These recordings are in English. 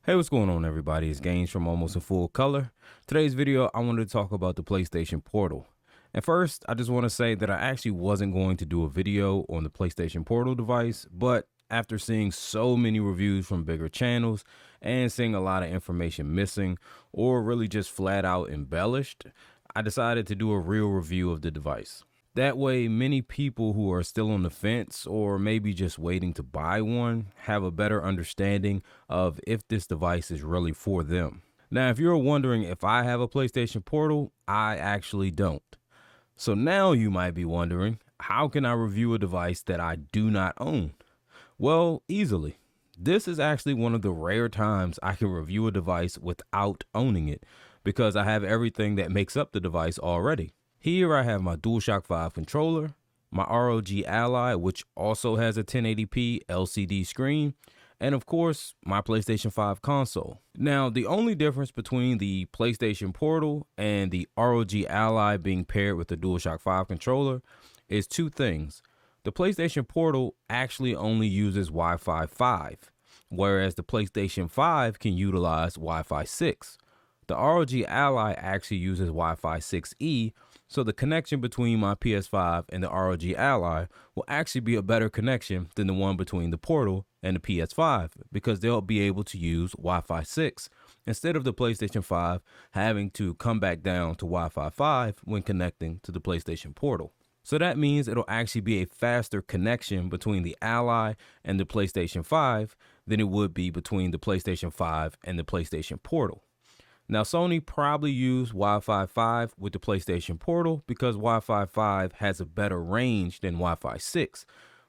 Hey, what's going on, everybody? It's Gaines from Almost in Full Color. Today's video, I wanted to talk about the PlayStation Portal. And first, I just want to say that I actually wasn't going to do a video on the PlayStation Portal device, but after seeing so many reviews from bigger channels and seeing a lot of information missing or really just flat out embellished, I decided to do a real review of the device. That way, many people who are still on the fence or maybe just waiting to buy one have a better understanding of if this device is really for them. Now, if you're wondering if I have a PlayStation Portal, I actually don't. So now you might be wondering, how can I review a device that I do not own? Well, easily. This is actually one of the rare times I can review a device without owning it because I have everything that makes up the device already. Here I have my DualShock 5 controller, my ROG Ally, which also has a 1080p LCD screen, and of course, my PlayStation 5 console. Now, the only difference between the PlayStation Portal and the ROG Ally being paired with the DualShock 5 controller is two things. The PlayStation Portal actually only uses Wi-Fi 5, whereas the PlayStation 5 can utilize Wi-Fi 6. The ROG Ally actually uses Wi-Fi 6E, so the connection between my PS5 and the ROG Ally will actually be a better connection than the one between the Portal and the PS5 because they'll be able to use Wi-Fi 6 instead of the PlayStation 5 having to come back down to Wi-Fi 5 when connecting to the PlayStation Portal. So that means it'll actually be a faster connection between the Ally and the PlayStation 5 than it would be between the PlayStation 5 and the PlayStation Portal. Now, Sony probably used Wi-Fi 5 with the PlayStation Portal because Wi-Fi 5 has a better range than Wi-Fi 6,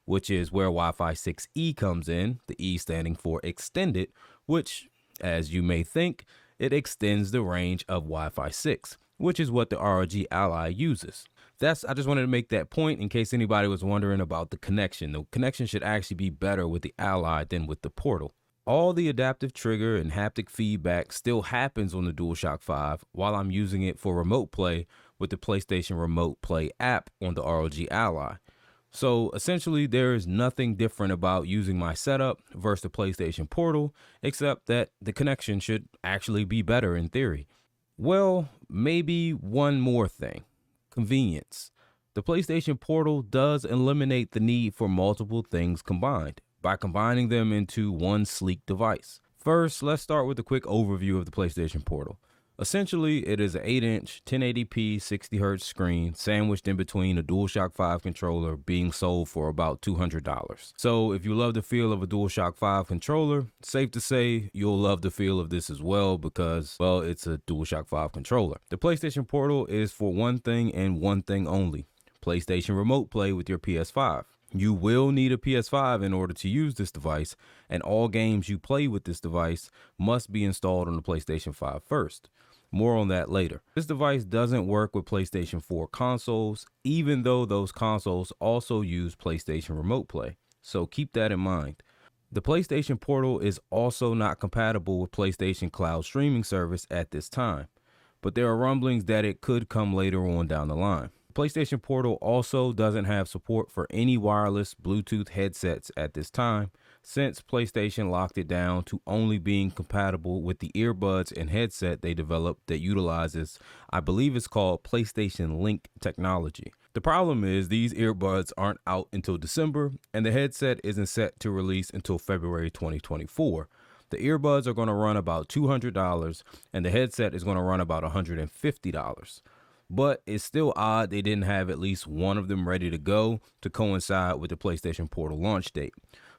which is where Wi-Fi 6E comes in, the E standing for extended, which, as you may think, it extends the range of Wi-Fi 6, which is what the ROG Ally uses. I just wanted to make that point in case anybody was wondering about the connection. The connection should actually be better with the Ally than with the Portal. All the adaptive trigger and haptic feedback still happens on the DualShock 5 while I'm using it for remote play with the PlayStation Remote Play app on the ROG Ally. So essentially, there is nothing different about using my setup versus the PlayStation Portal, except that the connection should actually be better in theory. Well, maybe one more thing: convenience. The PlayStation Portal does eliminate the need for multiple things combined by combining them into one sleek device. First, let's start with a quick overview of the PlayStation Portal. Essentially, it is an 8-inch 1080p 60Hz screen sandwiched in between a DualShock 5 controller being sold for about $200. So if you love the feel of a DualShock 5 controller, safe to say you'll love the feel of this as well because, well, it's a DualShock 5 controller. The PlayStation Portal is for one thing and one thing only: PlayStation Remote Play with your PS5. You will need a PS5 in order to use this device, and all games you play with this device must be installed on the PlayStation 5 first. More on that later. This device doesn't work with PlayStation 4 consoles, even though those consoles also use PlayStation Remote Play, so keep that in mind. The PlayStation Portal is also not compatible with PlayStation Cloud streaming service at this time, but there are rumblings that it could come later on down the line. PlayStation Portal also doesn't have support for any wireless Bluetooth headsets at this time, since PlayStation locked it down to only being compatible with the earbuds and headset they developed that utilizes, I believe it's called PlayStation Link technology. The problem is these earbuds aren't out until December, and the headset isn't set to release until February 2024. The earbuds are going to run about $200, and the headset is going to run about $150. But it's still odd they didn't have at least one of them ready to go to coincide with the PlayStation Portal launch date.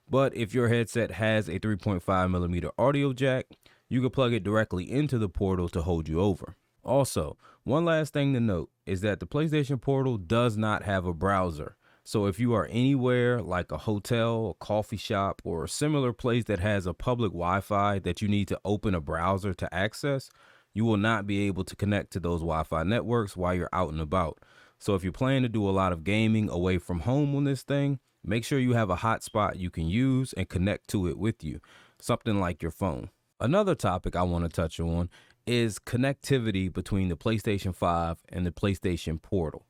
But if your headset has a 3.5mm audio jack, you can plug it directly into the Portal to hold you over. Also, one last thing to note is that the PlayStation Portal does not have a browser. So if you are anywhere like a hotel, a coffee shop, or a similar place that has a public Wi-Fi that you need to open a browser to access, you will not be able to connect to those Wi-Fi networks while you're out and about. So if you plan to do a lot of gaming away from home on this thing, make sure you have a hotspot you can use and connect to it with you, something like your phone. Another topic I want to touch on is connectivity between the PlayStation 5 and the PlayStation Portal.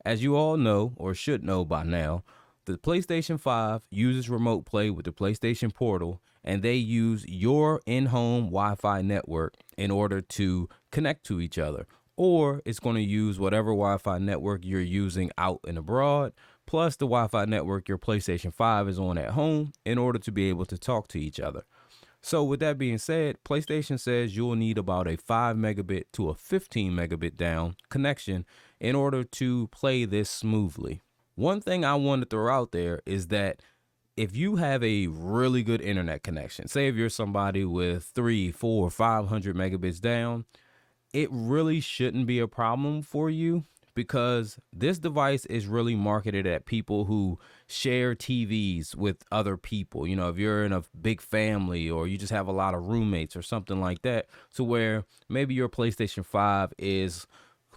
As you all know, or should know by now, the PlayStation 5 uses remote play with the PlayStation Portal, and they use your in-home Wi-Fi network in order to connect to each other. Or it's going to use whatever Wi-Fi network you're using out and abroad, plus the Wi-Fi network your PlayStation 5 is on at home in order to be able to talk to each other. So with that being said, PlayStation says you'll need about a 5 megabit to a 15 megabit down connection in order to play this smoothly. One thing I want to throw out there is that if you have a really good internet connection, say if you're somebody with 3, 4, 500 megabits down, it really shouldn't be a problem for you because this device is really marketed at people who share TVs with other people. You know, if you're in a big family or you just have a lot of roommates or something like that, to where maybe your PlayStation 5 is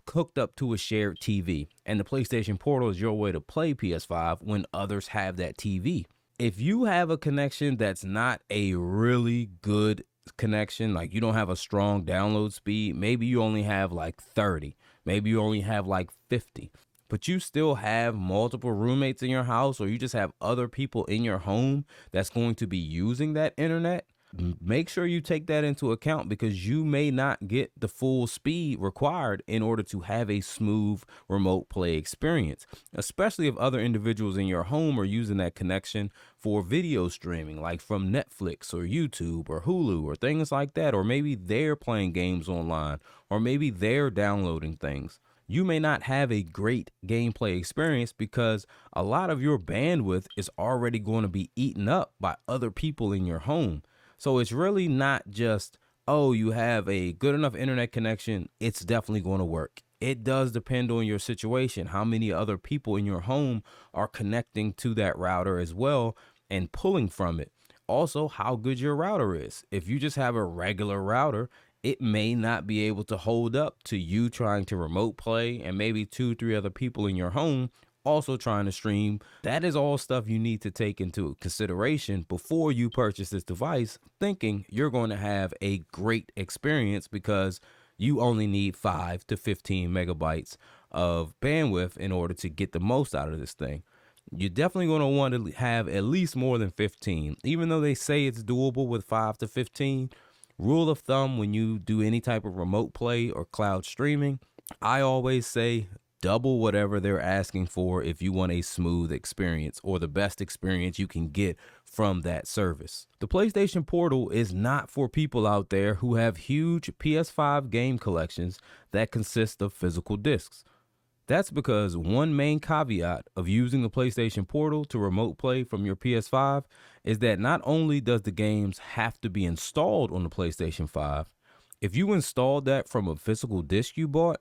hooked up to a shared TV and the PlayStation Portal is your way to play PS5 when others have that TV. If you have a connection that's not a really good connection, like you don't have a strong download speed, maybe you only have like 30, maybe you only have like 50, but you still have multiple roommates in your house, or you just have other people in your home that's going to be using that internet, make sure you take that into account because you may not get the full speed required in order to have a smooth remote play experience, especially if other individuals in your home are using that connection for video streaming, like from Netflix or YouTube or Hulu or things like that, or maybe they're playing games online, or maybe they're downloading things. You may not have a great gameplay experience because a lot of your bandwidth is already going to be eaten up by other people in your home. So it's really not just, oh, you have a good enough internet connection, it's definitely going to work. It does depend on your situation, how many other people in your home are connecting to that router as well and pulling from it. Also, how good your router is. If you just have a regular router, it may not be able to hold up to you trying to remote play and maybe 2, 3 other people in your home also trying to stream. That is all stuff you need to take into consideration before you purchase this device, thinking you're going to have a great experience because you only need 5 to 15 megabytes of bandwidth in order to get the most out of this thing. You're definitely going to want to have at least more than 15, even though they say it's doable with 5 to 15. Rule of thumb when you do any type of remote play or cloud streaming, I always say double whatever they're asking for if you want a smooth experience or the best experience you can get from that service. The PlayStation Portal is not for people out there who have huge PS5 game collections that consist of physical discs. That's because one main caveat of using the PlayStation Portal to remote play from your PS5 is that not only does the games have to be installed on the PlayStation 5, if you installed that from a physical disc you bought,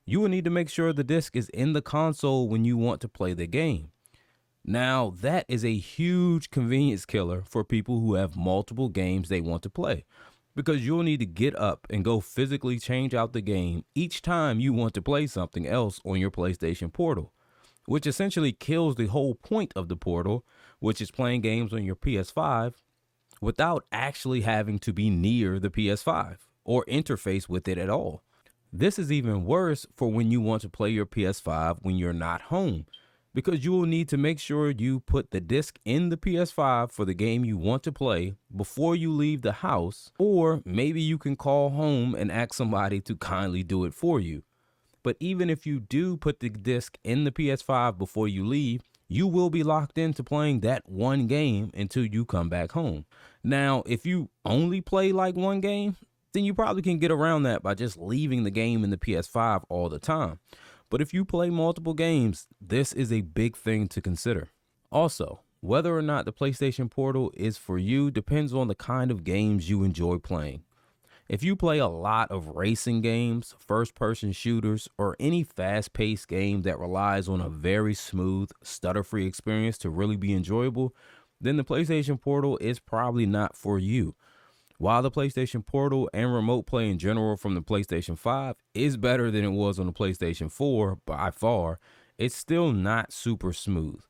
you will need to make sure the disc is in the console when you want to play the game. Now, that is a huge convenience killer for people who have multiple games they want to play, because you'll need to get up and go physically change out the game each time you want to play something else on your PlayStation Portal, which essentially kills the whole point of the Portal, which is playing games on your PS5 without actually having to be near the PS5 or interface with it at all. This is even worse for when you want to play your PS5 when you're not home, because you will need to make sure you put the disc in the PS5 for the game you want to play before you leave the house, or maybe you can call home and ask somebody to kindly do it for you. But even if you do put the disc in the PS5 before you leave, you will be locked into playing that one game until you come back home. Now, if you only play like one game, then you probably can get around that by just leaving the game in the PS5 all the time. But if you play multiple games, this is a big thing to consider. Also, whether or not the PlayStation Portal is for you depends on the kind of games you enjoy playing. If you play a lot of racing games, first-person shooters, or any fast-paced game that relies on a very smooth, stutter-free experience to really be enjoyable, then the PlayStation Portal is probably not for you. While the PlayStation Portal and remote play in general from the PlayStation 5 is better than it was on the PlayStation 4 by far, it's still not super smooth.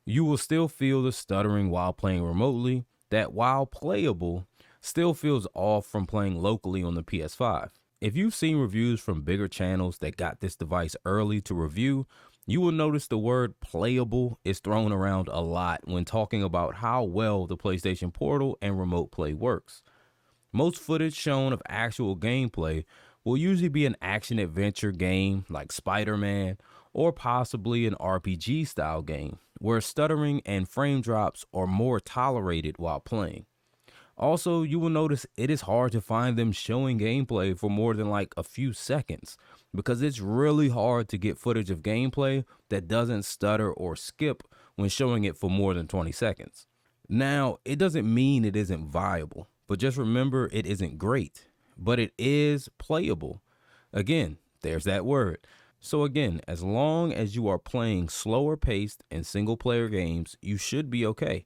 You will still feel the stuttering while playing remotely, that while playable, still feels off from playing locally on the PS5. If you've seen reviews from bigger channels that got this device early to review, You will notice the word playable is thrown around a lot when talking about how well the PlayStation Portal and Remote Play works. Most footage shown of actual gameplay will usually be an action adventure game like Spider Man or possibly an RPG style game where stuttering and frame drops are more tolerated while playing. Also, you will notice it is hard to find them showing gameplay for more than like a few seconds because it's really hard to get footage of gameplay that doesn't stutter or skip when showing it for more than 20 seconds. Now, it doesn't mean it isn't viable, but just remember it isn't great, but it is playable. Again, there's that word. So, again, as long as you are playing slower paced and single player games, you should be okay.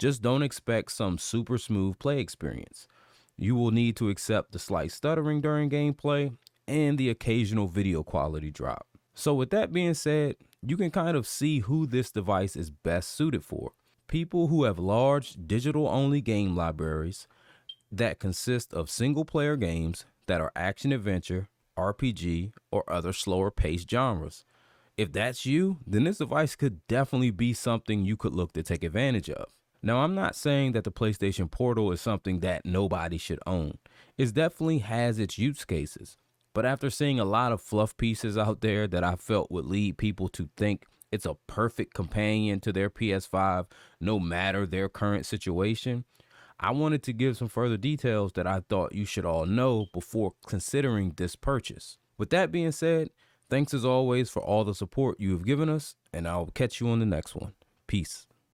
Just don't expect some super smooth play experience. You will need to accept the slight stuttering during gameplay and the occasional video quality drop. So, with that being said, you can kind of see who this device is best suited for. People who have large digital only game libraries that consist of single player games that are action adventure, RPG, or other slower paced genres. If that's you, then this device could definitely be something you could look to take advantage of. Now, I'm not saying that the PlayStation Portal is something that nobody should own. It definitely has its use cases. But after seeing a lot of fluff pieces out there that I felt would lead people to think it's a perfect companion to their PS5, no matter their current situation, I wanted to give some further details that I thought you should all know before considering this purchase. With that being said, thanks as always for all the support you have given us, and I'll catch you on the next one. Peace.